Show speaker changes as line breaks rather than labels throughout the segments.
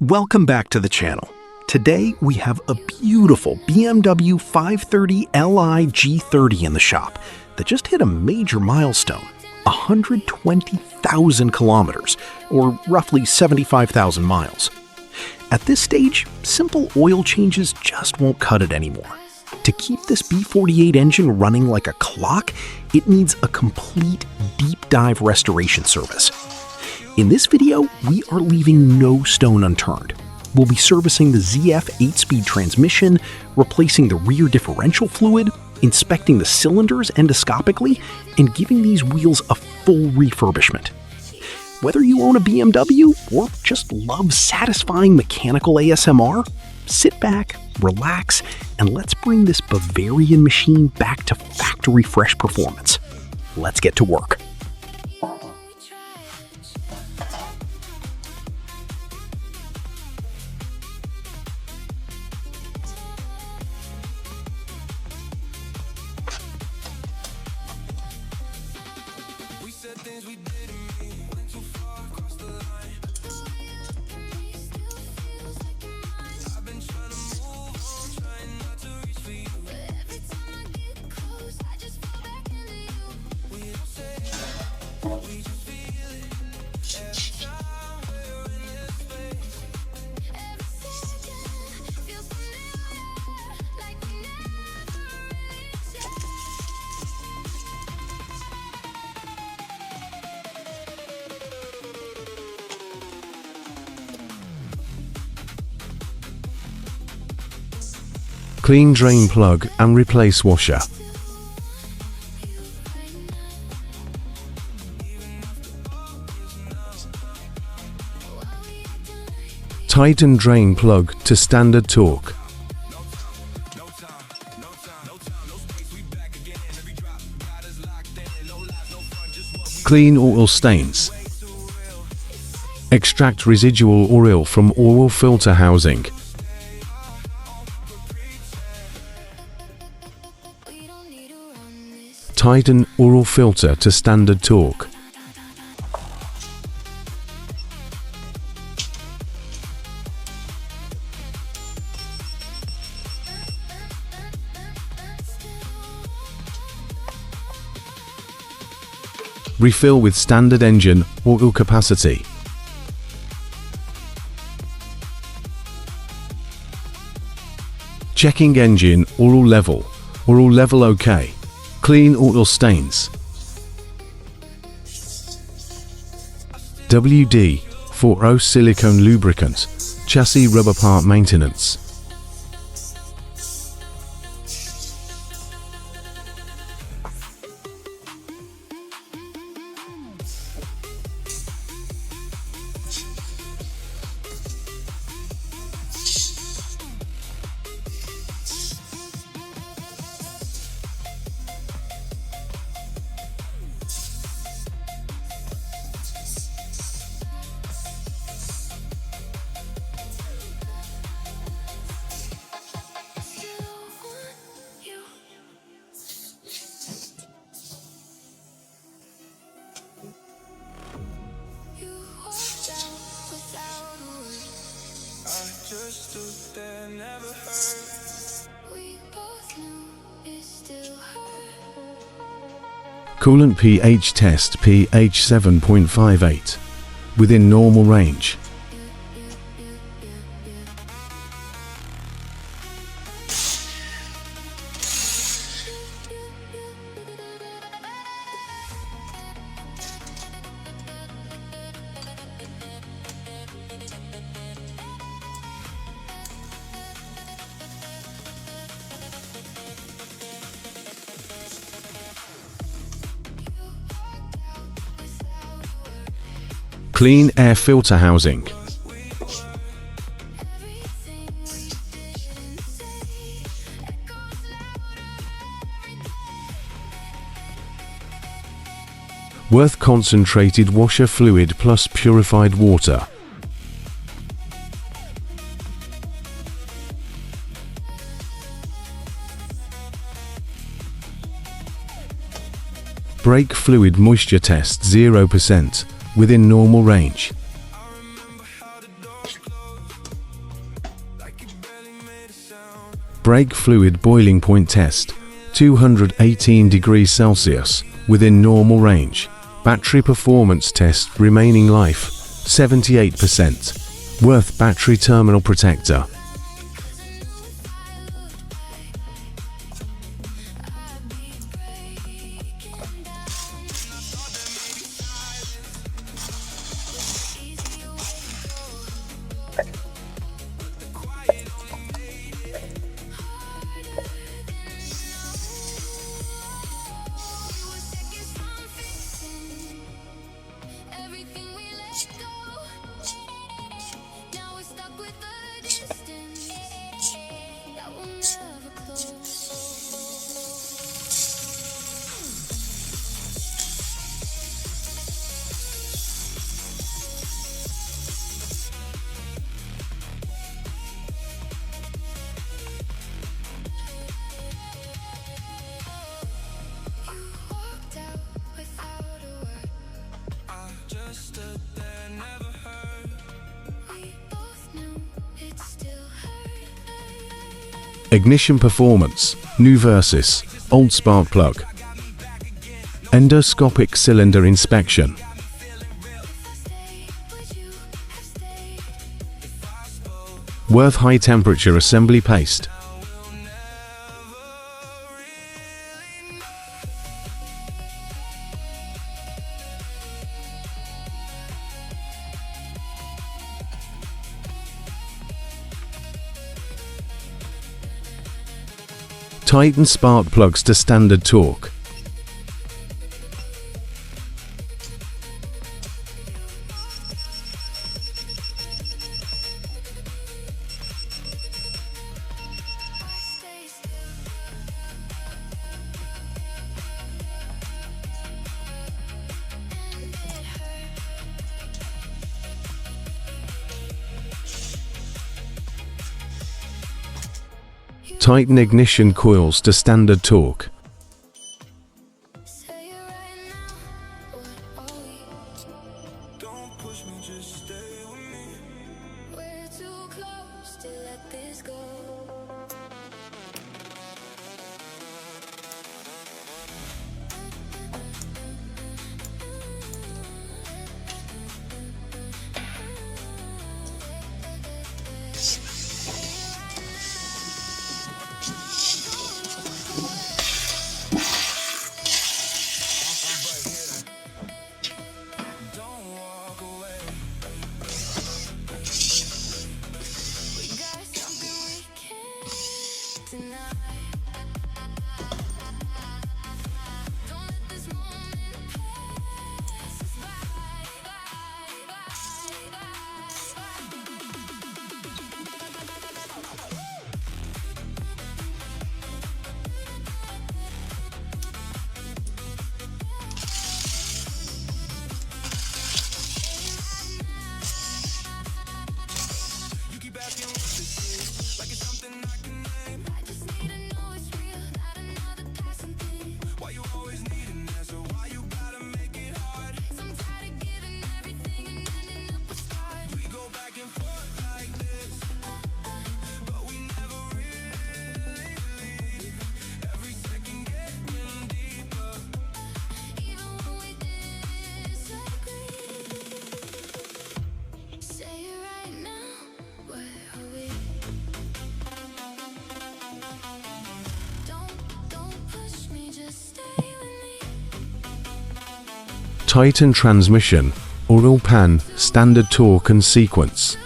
Welcome back to the channel. Today we have a beautiful BMW 530Li G30 in the shop that just hit a major milestone, 120,000 kilometers, or roughly 75,000 miles. At this stage, simple oil changes just won't cut it anymore. To keep this B48 engine running like a clock, it needs a complete deep dive restoration service. In this video, we are leaving no stone unturned. We'll be servicing the ZF 8-speed transmission, replacing the rear differential fluid, inspecting the cylinders endoscopically, and giving these wheels a full refurbishment. Whether you own a BMW or just love satisfying mechanical ASMR, sit back, relax, and let's bring this Bavarian machine back to factory fresh performance. Let's get to work.
Clean drain plug and replace washer. Tighten drain plug to standard torque. Clean oil stains. Extract residual oil from oil filter housing. Tighten oil filter to standard torque. Refill with standard engine oil capacity. Checking engine oil level. Oil level OK. Clean oil stains. WD-40 silicone lubricant. Chassis rubber part maintenance. Coolant pH test pH 7.58. Within normal range. Clean air filter housing. Worth concentrated washer fluid plus purified water. Brake fluid moisture test 0%. Within normal range. Brake fluid boiling point test, 218 degrees Celsius, within normal range. Battery performance test, remaining life, 78%. Worth battery terminal protector. Ignition performance, new versus old spark plug. Endoscopic cylinder inspection. Worth high temperature assembly paste. Tighten spark plugs to standard torque. Tighten ignition coils to standard torque. Tighten transmission, oil pan, standard torque and sequence.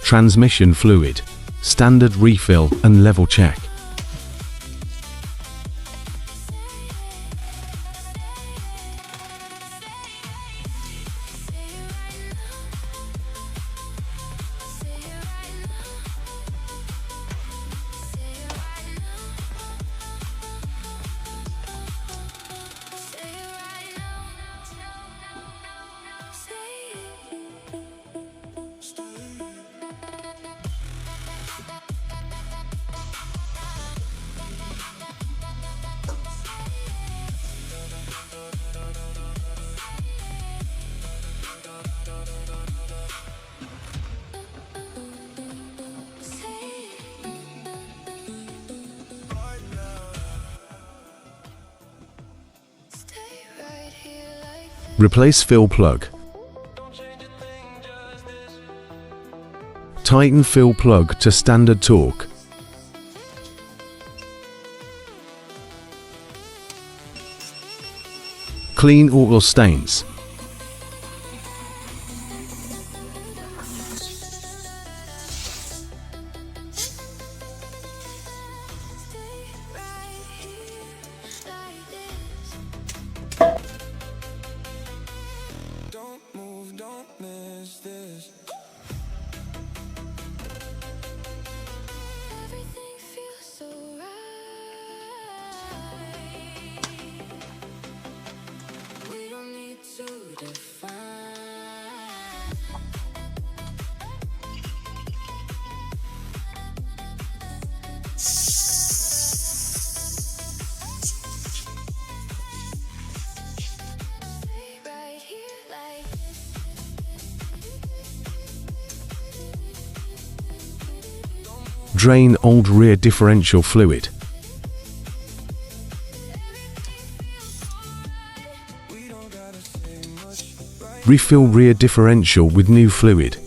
Transmission fluid, standard refill and level check. Replace fill plug. Tighten fill plug to standard torque. Clean oil stains. Drain old rear differential fluid. Refill rear differential with new fluid.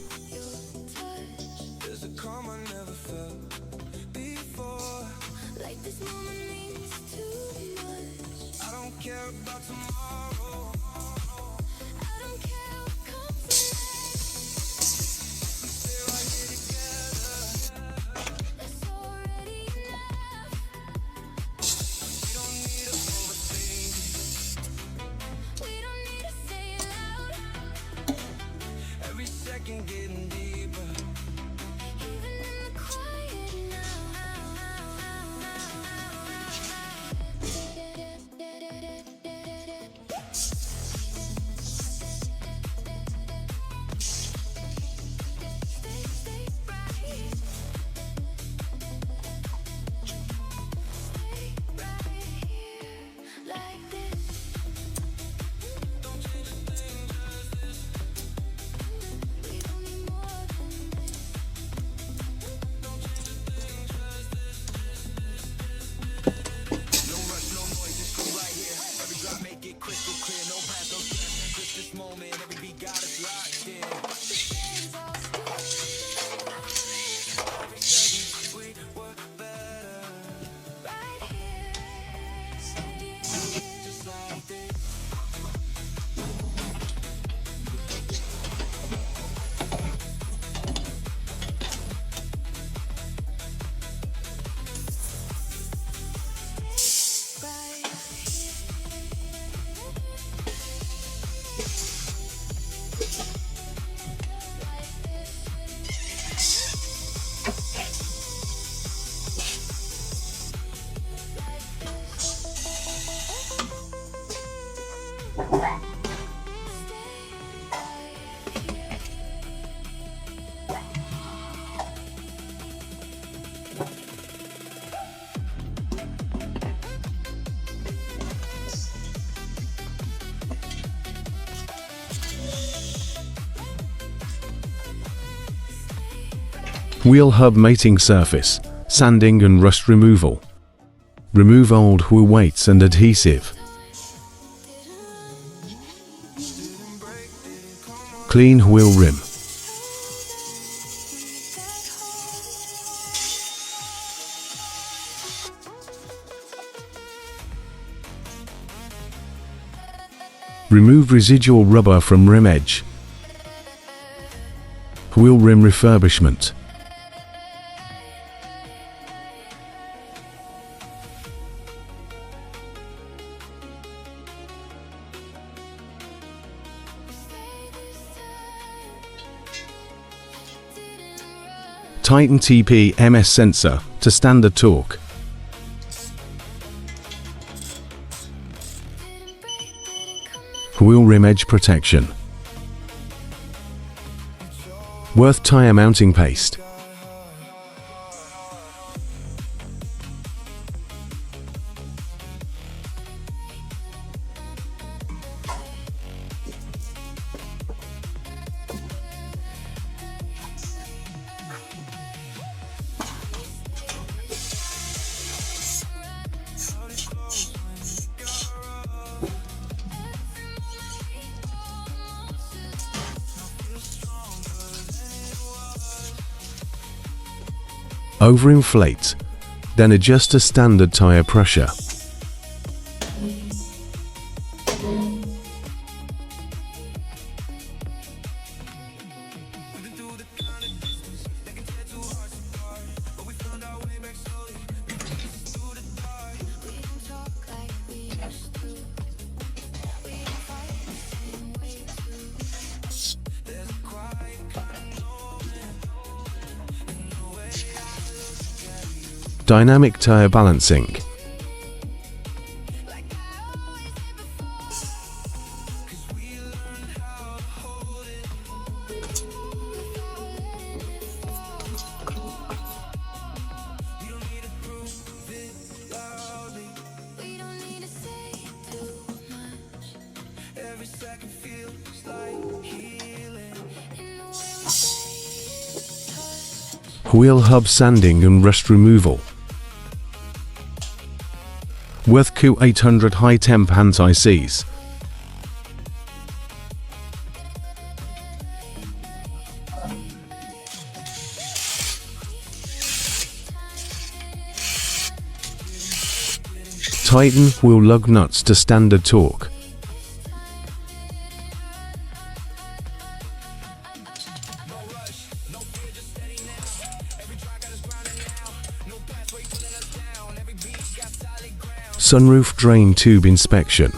Wheel hub mating surface, sanding and rust removal. Remove old wheel weights and adhesive. Clean wheel rim. Remove residual rubber from rim edge. Wheel rim refurbishment. Tighten TP MS sensor to standard torque. Wheel rim edge protection. Worth tire mounting paste. overinflate, then adjust to standard tire pressure. Dynamic tire balancing. Wheel hub sanding and rust removal. Worth Q800 high temp anti-seize. Tighten wheel lug nuts to standard torque. Sunroof drain tube inspection.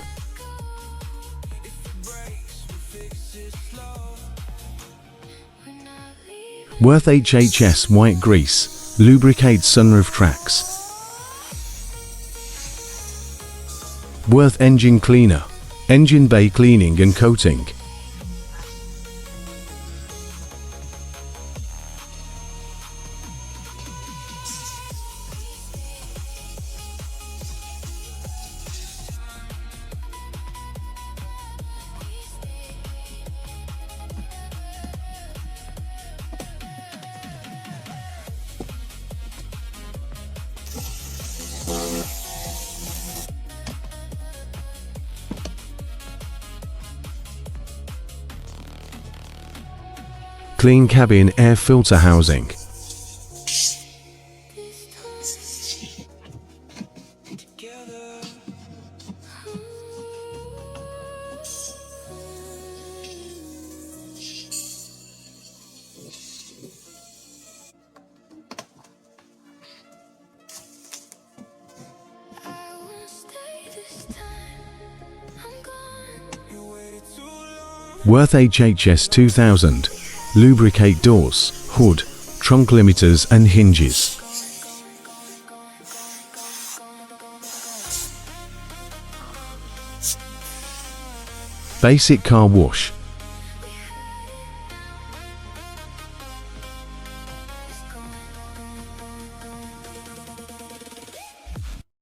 Worth HHS white grease, lubricate sunroof tracks. Worth engine cleaner, engine bay cleaning and coating. Clean cabin air filter housing. Worth HHS 2000. Lubricate doors, hood, trunk limiters and hinges. Basic car wash.